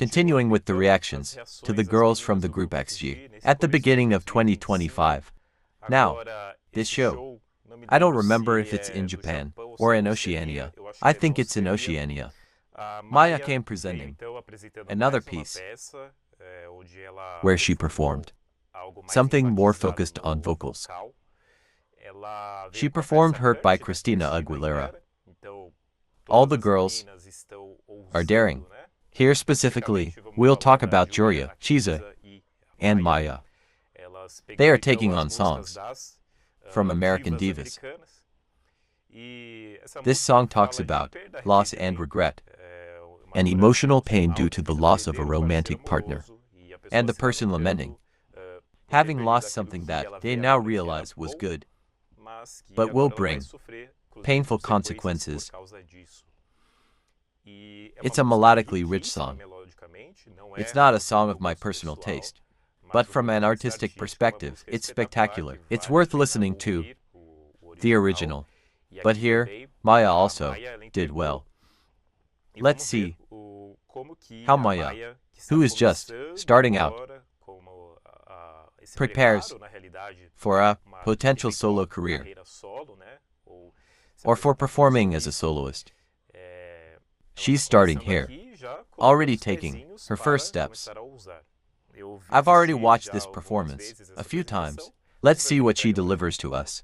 Continuing with the reactions to the girls from the group XG at the beginning of 2025. Now, this show, I don't remember if it's in Japan or in Oceania. I think it's in Oceania. Maya came presenting another piece where she performed something more focused on vocals. She performed Hurt by Christina Aguilera. All the girls are daring. Here specifically, we'll talk about Joria, Chiza, and Maya. They are taking on songs from American divas. This song talks about loss and regret, and emotional pain due to the loss of a romantic partner, and the person lamenting having lost something that they now realize was good, but will bring painful consequences. It's a melodically rich song. It's not a song of my personal taste, but from an artistic perspective, it's spectacular. It's worth listening to the original. But here, Maya also did well. Let's see how Maya, who is just starting out, prepares for a potential solo career, or for performing as a soloist. She's starting here, already taking her first steps. I've already watched this performance a few times. Let's see what she delivers to us.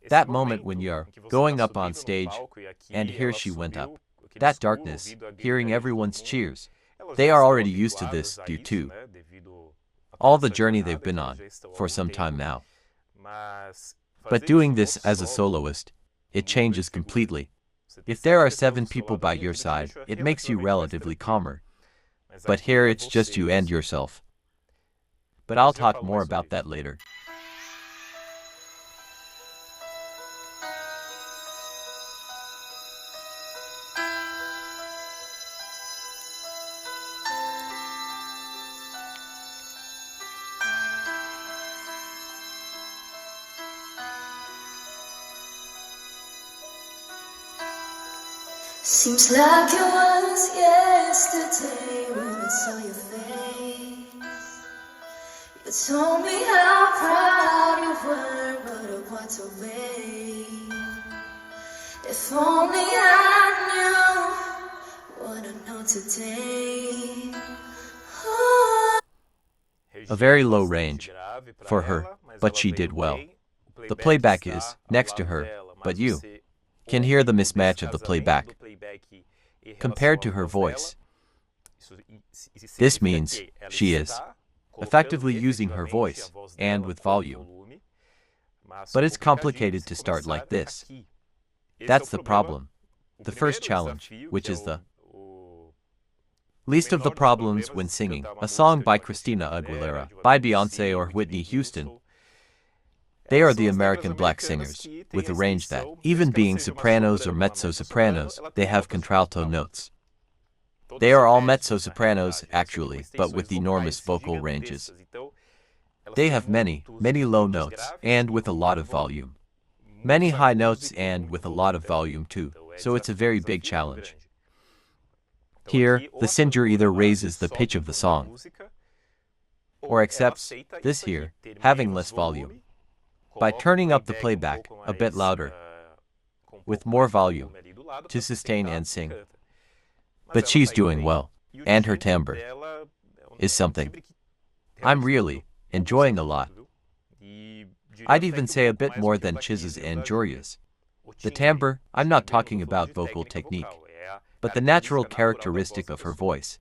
That moment when you're going up on stage, and here she went up. That darkness, hearing everyone's cheers. They are already used to this due to all the journey they've been on for some time now. But doing this as a soloist, it changes completely. If there are 7 people by your side, it makes you relatively calmer. But here it's just you and yourself. But I'll talk more about that later. Seems like it was yesterday when I saw your face. You told me how proud you were, but I walked away. If only I knew what I know today. Oh. A very low range for her, but she did well. The playback is next to her, but you can hear the mismatch of the playback compared to her voice. This means she is effectively using her voice and with volume. But it's complicated to start like this. That's the problem. The first challenge, which is the least of the problems when singing a song by Christina Aguilera, by Beyoncé or Whitney Houston. They are the American black singers, with a range that, even being sopranos or mezzo-sopranos, they have contralto notes. They are all mezzo-sopranos, actually, but with enormous vocal ranges. They have many, many low notes, and with a lot of volume. Many high notes and with a lot of volume too, so it's a very big challenge. Here, the singer either raises the pitch of the song, or accepts this here, having less volume, by turning up the playback a bit louder, with more volume, to sustain and sing. But she's doing well, and her timbre is something I'm really enjoying a lot. I'd even say a bit more than Chiz's and Joria's. The timbre, I'm not talking about vocal technique, but the natural characteristic of her voice.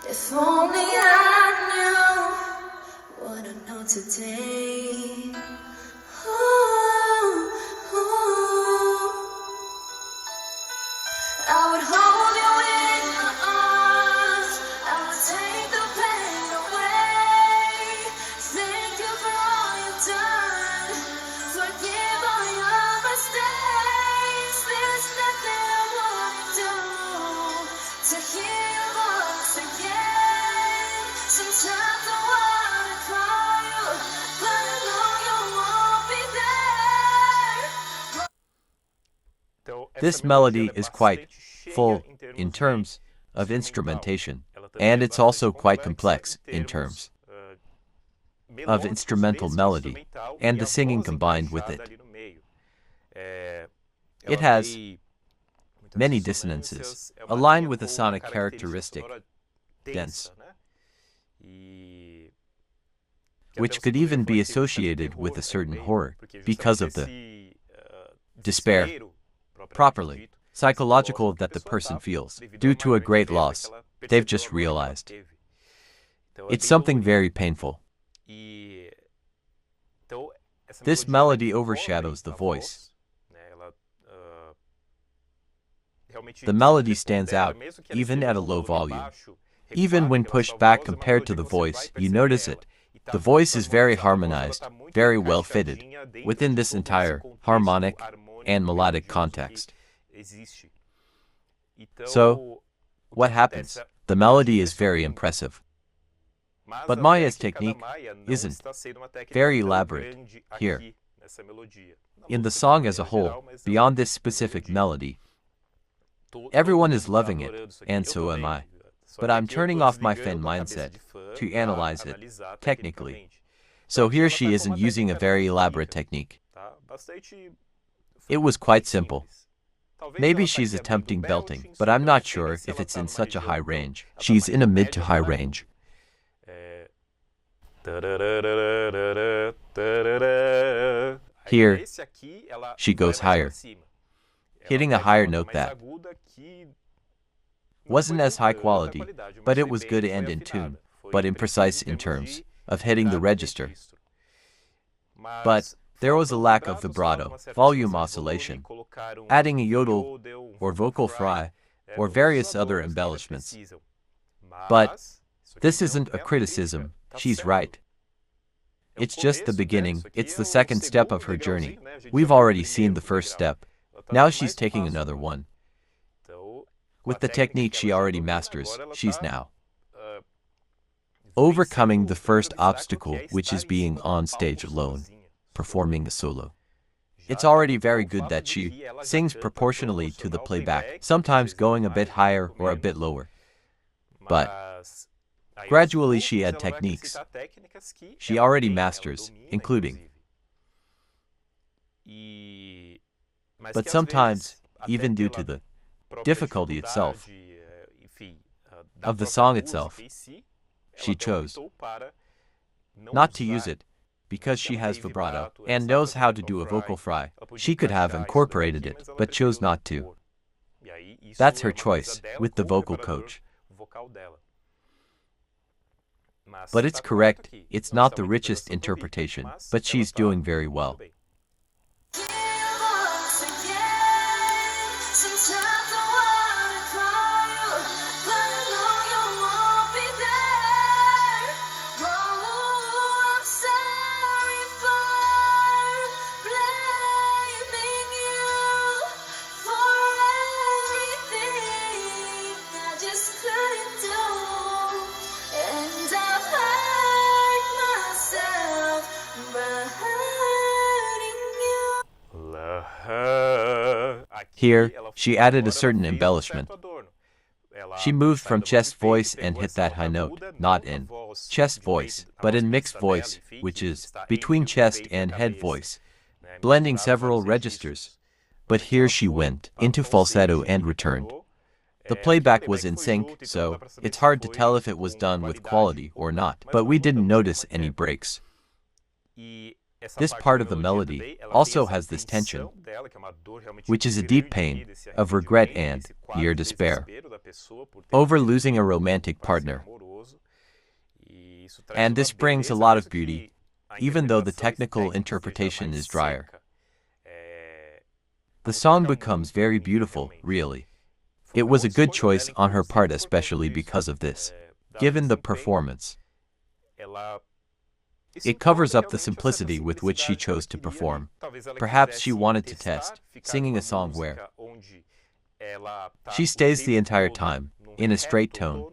If only I knew what I know today. Oh, oh. I would hold you in my arms. I would take the pain away. Thank you for all you've done. Forgive all your mistakes. This melody is quite full in terms of instrumentation, and it's also quite complex in terms of instrumental melody and the singing combined with it. It has many dissonances, aligned with a sonic characteristic, dense, which could even be associated with a certain horror because of the despair, properly psychological, that the person feels due to a great loss they've just realized. It's something very painful. This melody overshadows the voice. The melody stands out, even at a low volume. Even when pushed back compared to the voice, you notice it. The voice is very harmonized, very well fitted, within this entire harmonic and melodic context. So, what happens? The melody is very impressive. But Maya's technique isn't very elaborate here. In the song as a whole, beyond this specific melody, everyone is loving it, and so am I. But I'm turning off my fan mindset to analyze it technically. So here she isn't using a very elaborate technique. It was quite simple. Maybe she's attempting belting, but I'm not sure if it's in such a high range. She's in a mid to high range. Here, she goes higher, hitting a higher note that wasn't as high quality, but it was good and in tune, but imprecise in terms of hitting the register. But there was a lack of vibrato, volume oscillation, adding a yodel or vocal fry or various other embellishments. But this isn't a criticism, she's right. It's just the beginning, it's the second step of her journey. We've already seen the first step. Now she's taking another one. With the technique she already masters, she's now overcoming the first obstacle, which is being on stage alone, performing a solo. It's already very good that she sings proportionally to the playback, sometimes going a bit higher or a bit lower. But gradually she had techniques she already masters, including. But sometimes, even due to the difficulty itself of the song itself, she chose not to use it because she has vibrato and knows how to do a vocal fry. She could have incorporated it, but chose not to. That's her choice with the vocal coach. But it's correct, it's not the richest interpretation, but she's doing very well. Here, she added a certain embellishment. She moved from chest voice and hit that high note, not in chest voice, but in mixed voice, which is between chest and head voice, blending several registers. But here she went into falsetto and returned. The playback was in sync, so it's hard to tell if it was done with quality or not, but we didn't notice any breaks. This part of the melody also has this tension, which is a deep pain of regret and near despair over losing a romantic partner. And this brings a lot of beauty, even though the technical interpretation is drier. The song becomes very beautiful, really. It was a good choice on her part, especially because of this, given the performance. It covers up the simplicity with which she chose to perform. Perhaps she wanted to test singing a song where she stays the entire time in a straight tone,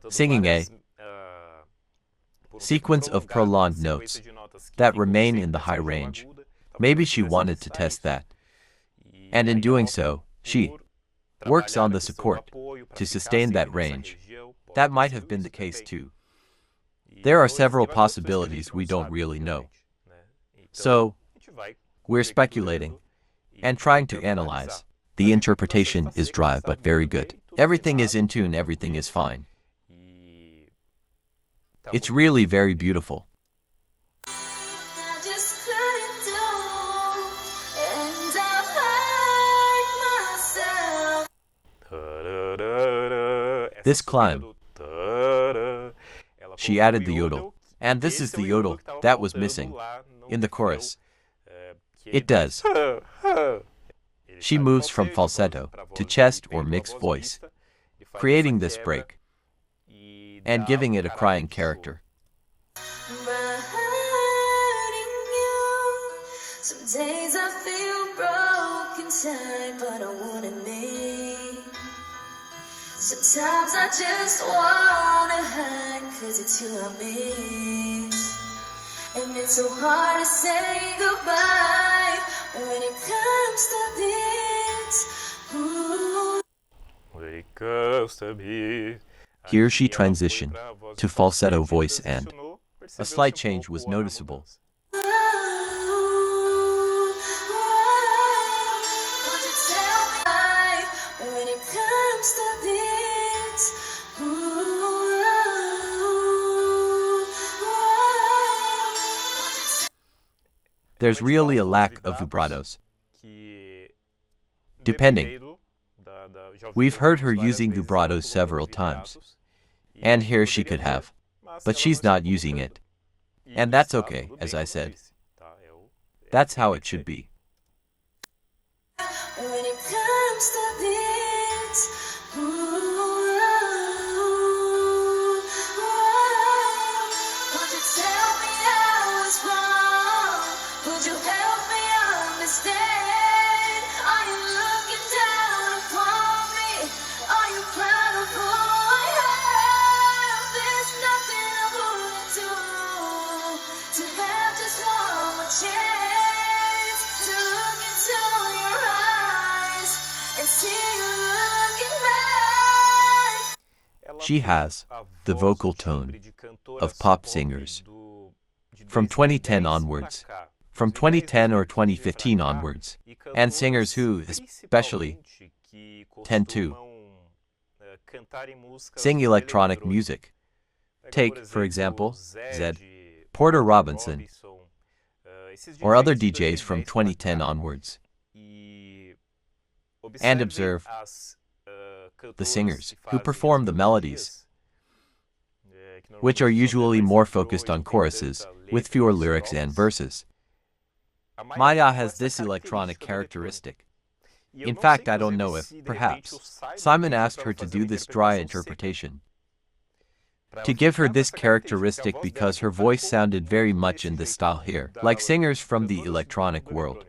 singing a sequence of prolonged notes that remain in the high range. Maybe she wanted to test that. And in doing so, she works on the support to sustain that range. That might have been the case too. There are several possibilities we don't really know. So, we're speculating and trying to analyze. The interpretation is dry but very good. Everything is in tune, everything is fine. It's really very beautiful. I just couldn't do, and I hurt myself. This climb, she added the yodel, and this is the yodel that was missing in the chorus. It does. She moves from falsetto to chest or mixed voice, creating this break and giving it a crying character. By hurting you, some days I feel broken inside, but I won't admit. Sometimes I just wanna hide, 'cause it's you I miss. And it's so hard to say goodbye when it comes to this. Ooh. Here she transitioned to falsetto voice and a slight change was noticeable. Won't you tell me why when it comes to this? There's really a lack of vibratos. Depending. We've heard her using vibratos several times. And here she could have. But she's not using it. And that's okay, as I said. That's how it should be. When it comes to this, won't you tell me I was wrong? Would you help me understand? Are you looking down upon me? Are you proud of who I am? There's nothing I wouldn't do to have just one more chance to look into your eyes and see you looking back. She has the vocal tone of pop singers from 2010 onwards, from 2010 or 2015 onwards, and singers who, especially, tend to sing electronic music. Take, for example, Zed, Porter Robinson, or other DJs from 2010 onwards, and observe the singers who perform the melodies, which are usually more focused on choruses, with fewer lyrics and verses. Maya has this electronic characteristic. In fact, I don't know if, perhaps, Simon asked her to do this dry interpretation, to give her this characteristic because her voice sounded very much in this style here, like singers from the electronic world.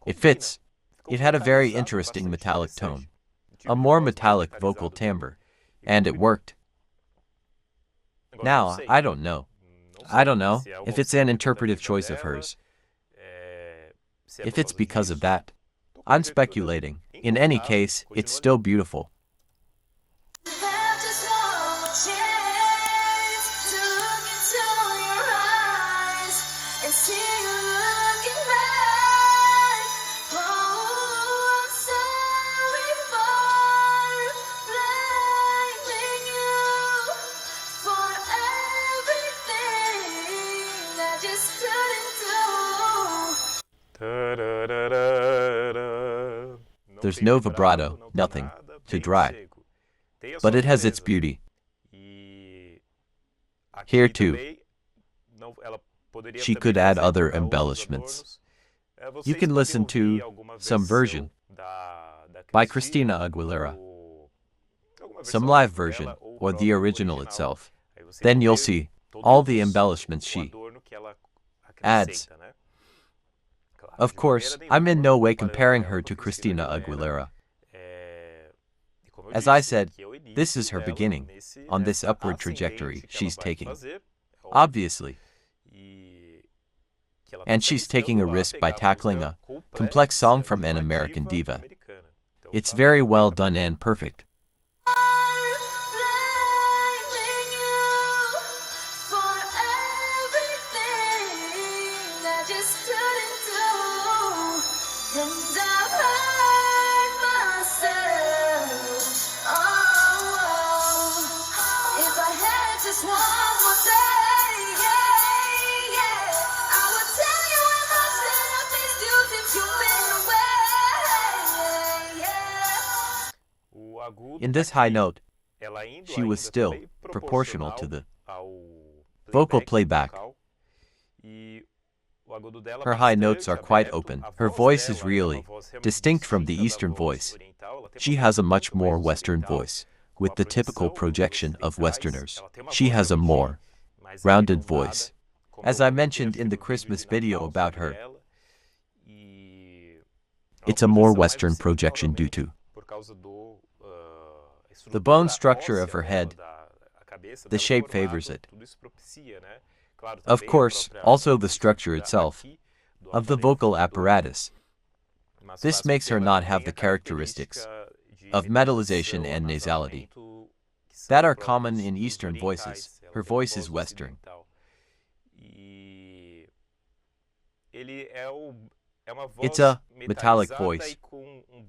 It fits. It had a very interesting metallic tone, a more metallic vocal timbre, and it worked. Now, I don't know. I don't know if it's an interpretive choice of hers. If it's because of that, I'm speculating. In any case, it's still beautiful. Have just one more chance to look into your eyes and see you looking back. Oh, I'm sorry for blaming you for everything I just couldn't do. There's no vibrato, nothing, to dry. But it has its beauty. Here too, she could add other embellishments. You can listen to some version by Christina Aguilera, some live version, or the original itself. Then you'll see all the embellishments she adds. Of course, I'm in no way comparing her to Christina Aguilera. As I said, this is her beginning on this upward trajectory she's taking. Obviously, and she's taking a risk by tackling a complex song from an American diva. It's very well done and perfect. In this high note, she was still proportional to the vocal playback. Her high notes are quite open. Her voice is really distinct from the Eastern voice. She has a much more Western voice, with the typical projection of Westerners. She has a more rounded voice. As I mentioned in the Christmas video about her, it's a more Western projection due to the bone structure of her head. The shape favors it. Of course, also the structure itself of the vocal apparatus. This makes her not have the characteristics of metallization and nasality that are common in Eastern voices. Her voice is Western. It's a metallic voice,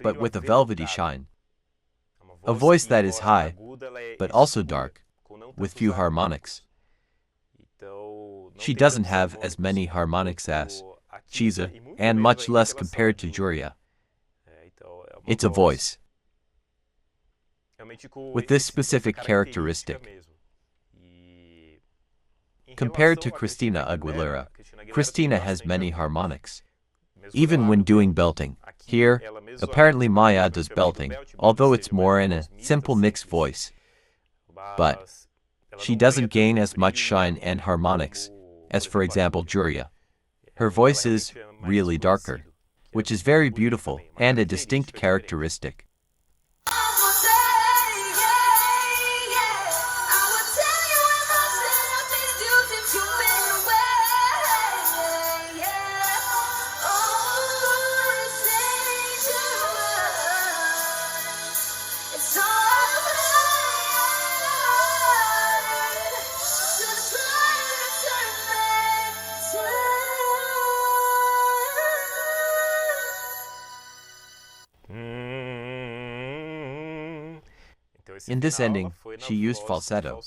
but with a velvety shine. A voice that is high, but also dark, with few harmonics. She doesn't have as many harmonics as Chiza, and much less compared to Juria. It's a voice with this specific characteristic. Compared to Christina Aguilera, Christina has many harmonics, even when doing belting. Here, apparently Maya does belting, although it's more in a simple mixed voice. But she doesn't gain as much shine and harmonics as, for example, Juria. Her voice is really darker, which is very beautiful and a distinct characteristic. In this ending, she used falsetto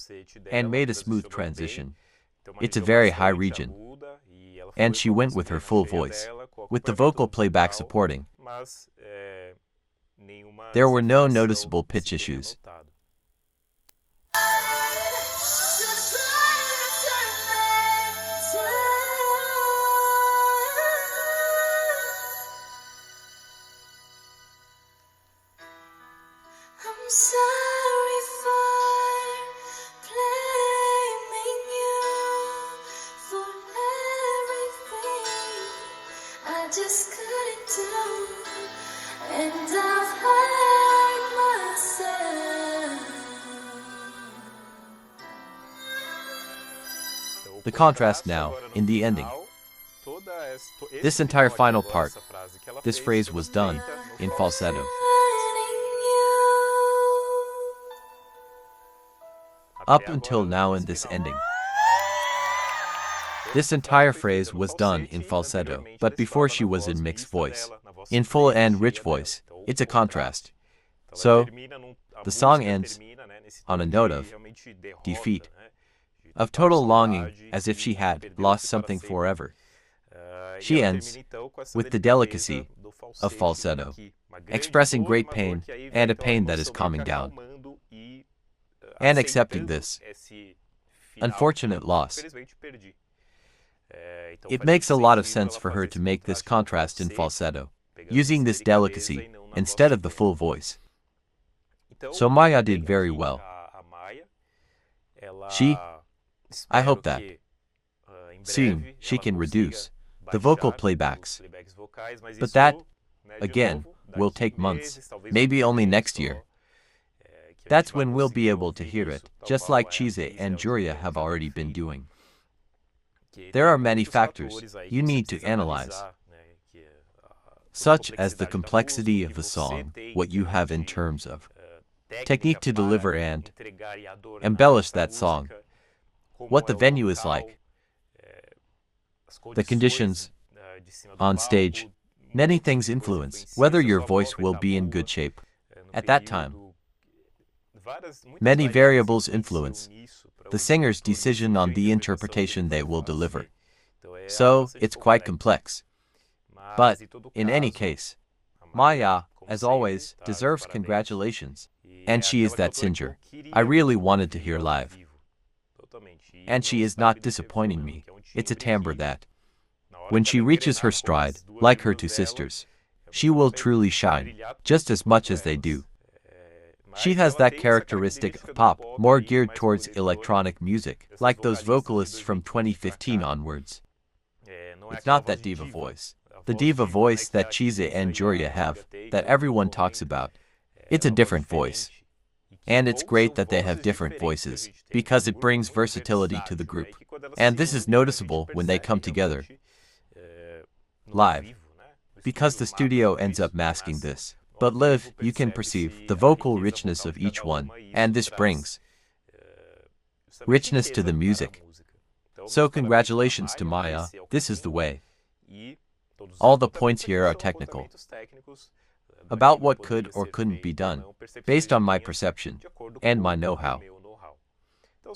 and made a smooth transition. It's a very high region, and she went with her full voice, with the vocal playback supporting. There were no noticeable pitch issues. I'm sorry for blaming you for everything I just couldn't do, and I've hurt myself. The contrast now, in the ending. This entire final part, this phrase was done in falsetto. Up until now in this ending. This entire phrase was done in falsetto, but before she was in mixed voice, in full and rich voice. It's a contrast. So, the song ends on a note of defeat, of total longing, as if she had lost something forever. She ends with the delicacy of falsetto, expressing great pain and a pain that is calming down, and accepting this unfortunate loss. It makes a lot of sense for her to make this contrast in falsetto, using this delicacy instead of the full voice. So Maya did very well. I hope that soon she can reduce the vocal playbacks. But that, again, will take months, maybe only next year. That's when we'll be able to hear it, just like Chize and Juria have already been doing. There are many factors you need to analyze, such as the complexity of the song, what you have in terms of technique to deliver and embellish that song, what the venue is like, the conditions on stage. Many things influence whether your voice will be in good shape at that time. Many variables influence the singer's decision on the interpretation they will deliver. So, it's quite complex. But, in any case, Maya, as always, deserves congratulations. And she is that singer I really wanted to hear live. And she is not disappointing me. It's a timbre that, when she reaches her stride, like her two sisters, she will truly shine, just as much as they do. She has that characteristic of pop, more geared towards electronic music, like those vocalists from 2015 onwards. It's not that diva voice. The diva voice that Chiza and Joria have, that everyone talks about. It's a different voice. And it's great that they have different voices, because it brings versatility to the group. And this is noticeable when they come together live, because the studio ends up masking this. But live, you can perceive the vocal richness of each one, and this brings richness to the music. So congratulations to Maya, this is the way. All the points here are technical, about what could or couldn't be done, based on my perception and my know-how.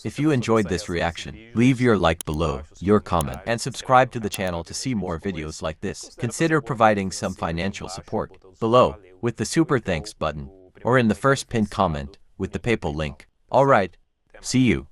If you enjoyed this reaction, leave your like below, your comment, and subscribe to the channel to see more videos like this. Consider providing some financial support below with the super thanks button, or in the first pinned comment with the PayPal link. Alright, see you.